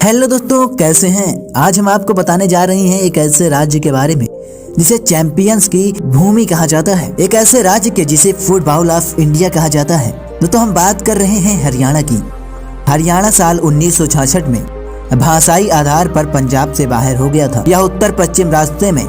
Hello दोस्तों, कैसे हैं। आज हम आपको बताने जा रहे हैं एक ऐसे राज्य के बारे में जिसे चैंपियंस की भूमि कहा जाता है। एक ऐसे राज्य के जिसे फुटबॉल ऑफ इंडिया कहा जाता है। दोस्तों हम बात कर रहे हैं हरियाणा की। हरियाणा साल 1966 में भाषाई आधार पर पंजाब से बाहर हो गया था। यह उत्तर पश्चिम रास्ते में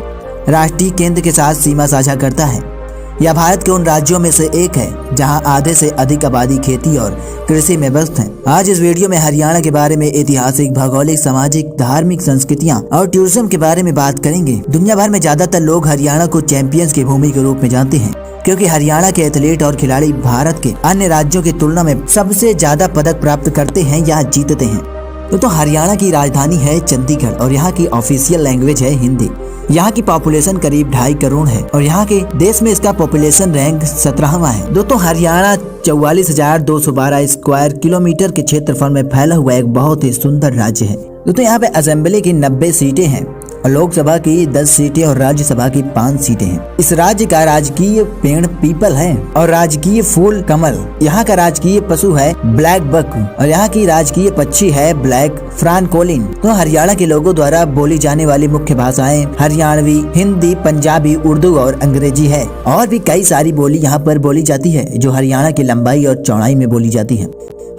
राष्ट्रीय केंद्र के साथ सीमा साझा करता है। यह भारत के उन राज्यों में से एक है जहां आधे से अधिक आबादी खेती और कृषि में व्यस्त है। आज इस वीडियो में हरियाणा के बारे में ऐतिहासिक, भौगोलिक, सामाजिक, धार्मिक, संस्कृतियां और टूरिज्म के बारे में बात करेंगे। दुनिया भर में ज्यादातर लोग हरियाणा को चैंपियंस की भूमि के रूप में जानते हैं, क्योंकि हरियाणा के एथलीट और खिलाड़ी भारत के अन्य राज्यों की तुलना में सबसे ज्यादा पदक प्राप्त करते हैं या जीतते हैं। तो हरियाणा की राजधानी है चंडीगढ़ और यहाँ की ऑफिशियल लैंग्वेज है हिंदी। यहाँ की पॉपुलेशन करीब 2.5 करोड़ है और यहाँ के देश में इसका पॉपुलेशन रैंक 17वां है। दोस्तों हरियाणा 44,212 स्क्वायर किलोमीटर के क्षेत्रफल में फैला हुआ एक बहुत ही सुंदर राज्य है। दोस्तों यहाँ पे असेंबली की 90 सीटें हैं और लोकसभा की 10 सीटें और राज्यसभा की 5 सीटें हैं। इस राज्य का राजकीय पेड़ पीपल है और राजकीय फूल कमल। यहाँ का राजकीय पशु है ब्लैक बक और यहाँ की राजकीय पक्षी है ब्लैक फ्रांकोलिन। तो हरियाणा के लोगों द्वारा बोली जाने वाली मुख्य भाषाएं हरियाणवी, हिंदी, पंजाबी, उर्दू और अंग्रेजी है। और भी कई सारी बोली यहाँ पर बोली जाती है जो हरियाणा की लंबाई और चौड़ाई में बोली जाती है।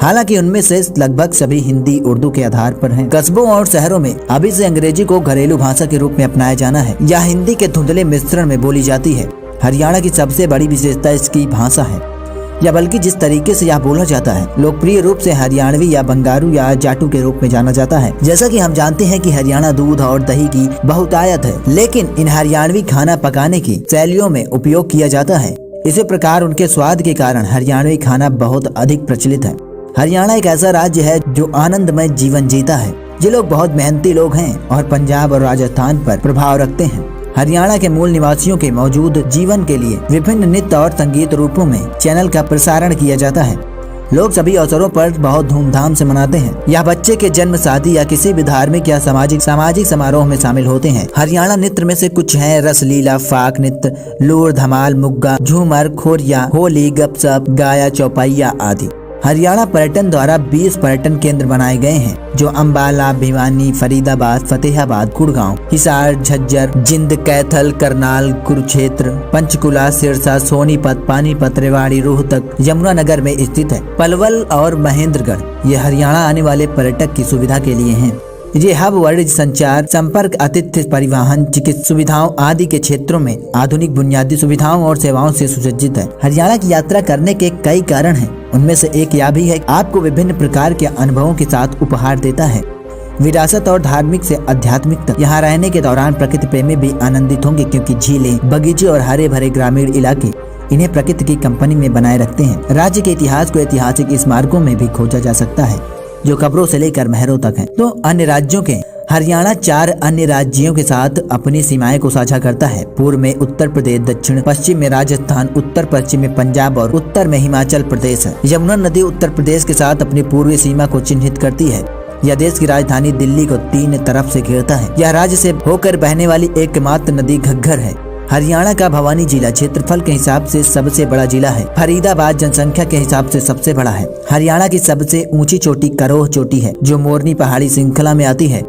हालांकि उनमें से लगभग सभी हिंदी उर्दू के आधार पर हैं। कस्बों और शहरों में अभी से अंग्रेजी को घरेलू भाषा के रूप में अपनाया जाना है या हिंदी के धुंधले मिश्रण में बोली जाती है। हरियाणा की सबसे बड़ी विशेषता इसकी भाषा है, या बल्कि जिस तरीके से यह बोला जाता है। लोकप्रिय रूप से हरियाणवी या बंगारू या जाटू के रूप में जाना जाता है। जैसा कि हम जानते हैं कि हरियाणा दूध और दही की बहुतायत है, लेकिन इन हरियाणवी खाना पकाने की शैलियों में उपयोग किया जाता है। इसी प्रकार उनके स्वाद के कारण हरियाणवी खाना बहुत अधिक प्रचलित है। हरियाणा एक ऐसा राज्य है जो आनंदमय जीवन जीता है। ये लोग बहुत मेहनती लोग हैं और पंजाब और राजस्थान पर प्रभाव रखते हैं। हरियाणा के मूल निवासियों के मौजूद जीवन के लिए विभिन्न नृत्य और संगीत रूपों में चैनल का प्रसारण किया जाता है। लोग सभी अवसरों पर बहुत धूमधाम से मनाते हैं। यह बच्चे के जन्म, शादी या किसी भी धार्मिक या सामाजिक समारोह में शामिल होते हैं। हरियाणा नृत्य में से कुछ हैं रसलीला, फाक नृत्य, लूर, धमाल, मुग्गा, झूमर, खोरिया, होली, गपशप, गाया, चौपाइया आदि। हरियाणा पर्यटन द्वारा 20 पर्यटन केंद्र बनाए गए हैं जो अम्बाला, भिवानी, फरीदाबाद, फतेहाबाद, गुड़गांव, हिसार, झज्जर, जिंद, कैथल, करनाल, कुरुक्षेत्र, पंचकुला, सिरसा, सोनीपत, पानीपत, रेवाड़ी, रोहतक, यमुनानगर में स्थित है। पलवल और महेंद्रगढ़ ये हरियाणा आने वाले पर्यटक की सुविधा के लिए हैं। ये हब वाणिज्य, संचार, संपर्क, आतिथ्य, परिवहन, चिकित्सा सुविधाओं आदि के क्षेत्रों में आधुनिक बुनियादी सुविधाओं और सेवाओं से सुसज्जित है। हरियाणा की यात्रा करने के कई कारण हैं। उनमें से एक यह भी है आपको विभिन्न प्रकार के अनुभवों के साथ उपहार देता है। विरासत और धार्मिक से आध्यात्मिक तक। यहाँ रहने के दौरान प्रकृति प्रेमी भी आनंदित होंगे, क्योंकि झीलें, बगीचे और हरे भरे ग्रामीण इलाके इन्हें प्रकृति की कंपनी में बनाए रखते हैं। राज्य के इतिहास को ऐतिहासिक स्मारकों में भी खोजा जा सकता है जो कब्रों से लेकर महरों तक हैं। तो अन्य राज्यों के हरियाणा 4 अन्य राज्यों के साथ अपनी सीमाएं को साझा करता है। पूर्व में उत्तर प्रदेश, दक्षिण पश्चिम में राजस्थान, उत्तर पश्चिम में पंजाब और उत्तर में हिमाचल प्रदेश है। यमुना नदी उत्तर प्रदेश के साथ अपनी पूर्वी सीमा को चिन्हित करती है। यह देश की राजधानी दिल्ली को 3 तरफ से घेरता है। यह राज्य से होकर बहने वाली एकमात्र नदी घग्गर है। हरियाणा का भवानी जिला क्षेत्रफल के हिसाब से सबसे बड़ा जिला है। फरीदाबाद जनसंख्या के हिसाब से सबसे बड़ा है। हरियाणा की सबसे ऊंची चोटी करोह चोटी है जो मोरनी पहाड़ी श्रृंखला में आती है।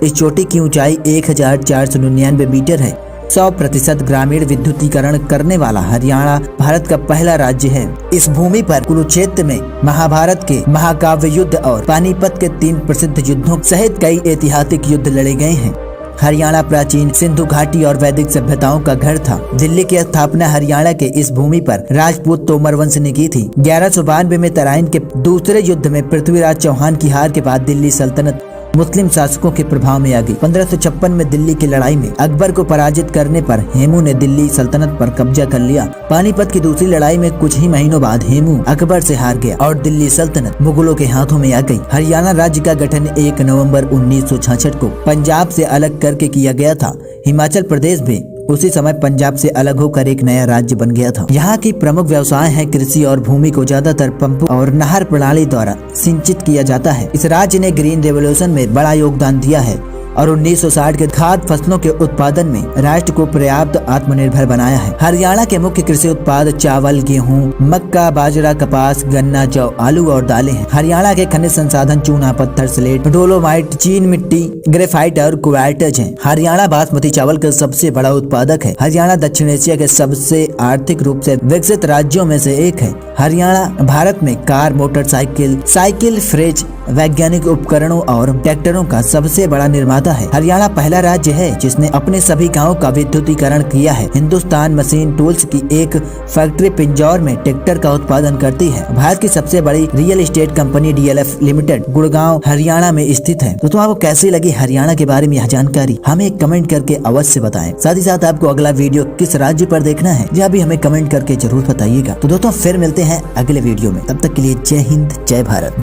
इस चोटी की ऊंचाई 1499 मीटर है। 100% ग्रामीण विद्युतीकरण करने वाला हरियाणा भारत का पहला राज्य है। इस भूमि पर कुरुक्षेत्र में महाभारत के महाकाव्य युद्ध और पानीपत के 3 प्रसिद्ध युद्धों सहित कई ऐतिहासिक युद्ध लड़े गए हैं। हरियाणा प्राचीन सिंधु घाटी और वैदिक सभ्यताओं का घर था। दिल्ली की स्थापना हरियाणा के इस भूमि पर राजपूत तोमर वंश ने की थी। 1192 में तराइन के दूसरे युद्ध में पृथ्वीराज चौहान की हार के बाद दिल्ली सल्तनत मुस्लिम शासकों के प्रभाव में आ गई। 1556 में दिल्ली की लड़ाई में अकबर को पराजित करने पर हेमू ने दिल्ली सल्तनत पर कब्जा कर लिया। पानीपत की दूसरी लड़ाई में कुछ ही महीनों बाद हेमू अकबर से हार गया और दिल्ली सल्तनत मुगलों के हाथों में आ गई। हरियाणा राज्य का गठन 1 नवंबर 1966 को पंजाब से अलग करके किया गया था। हिमाचल प्रदेश भी उसी समय पंजाब से अलग होकर एक नया राज्य बन गया था। यहाँ की प्रमुख व्यवसाय है कृषि और भूमि को ज्यादातर पंप और नहर प्रणाली द्वारा सिंचित किया जाता है। इस राज्य ने ग्रीन रेवोल्यूशन में बड़ा योगदान दिया है। और 1960 के खाद्य फसलों के उत्पादन में राष्ट्र को पर्याप्त आत्मनिर्भर बनाया है। हरियाणा के मुख्य कृषि उत्पाद चावल, गेहूं, मक्का, बाजरा, कपास, गन्ना, जौ, आलू और दालें हैं। हरियाणा के खनिज संसाधन चूना पत्थर, स्लेट, डोलोमाइट, चीन मिट्टी, ग्रेफाइट और क्वार्ट्ज हैं। हरियाणा बासमती चावल का सबसे बड़ा उत्पादक है। हरियाणा दक्षिण एशिया के सबसे आर्थिक रूप से विकसित राज्यों में से एक है। हरियाणा भारत में कार, मोटरसाइकिल, साइकिल, फ्रिज, वैज्ञानिक उपकरणों और ट्रैक्टरों का सबसे बड़ा निर्माता है। हरियाणा पहला राज्य है जिसने अपने सभी गांवों का विद्युतीकरण किया है। हिंदुस्तान मशीन टूल्स की एक फैक्ट्री पिंजौर में ट्रैक्टर का उत्पादन करती है। भारत की सबसे बड़ी real estate company DLF limited Gurgaon Haryana में स्थित है। तो आपको कैसी लगी हरियाणा के बारे में यह जानकारी, हमें कमेंट करके अवश्य बताएं। साथ ही साथ आपको अगला वीडियो किस राज्य पर देखना है यह भी हमें कमेंट करके जरूर बताइएगा। तो दोस्तों फिर मिलते हैं अगले वीडियो में, तब तक के लिए जय हिंद, जय भारत।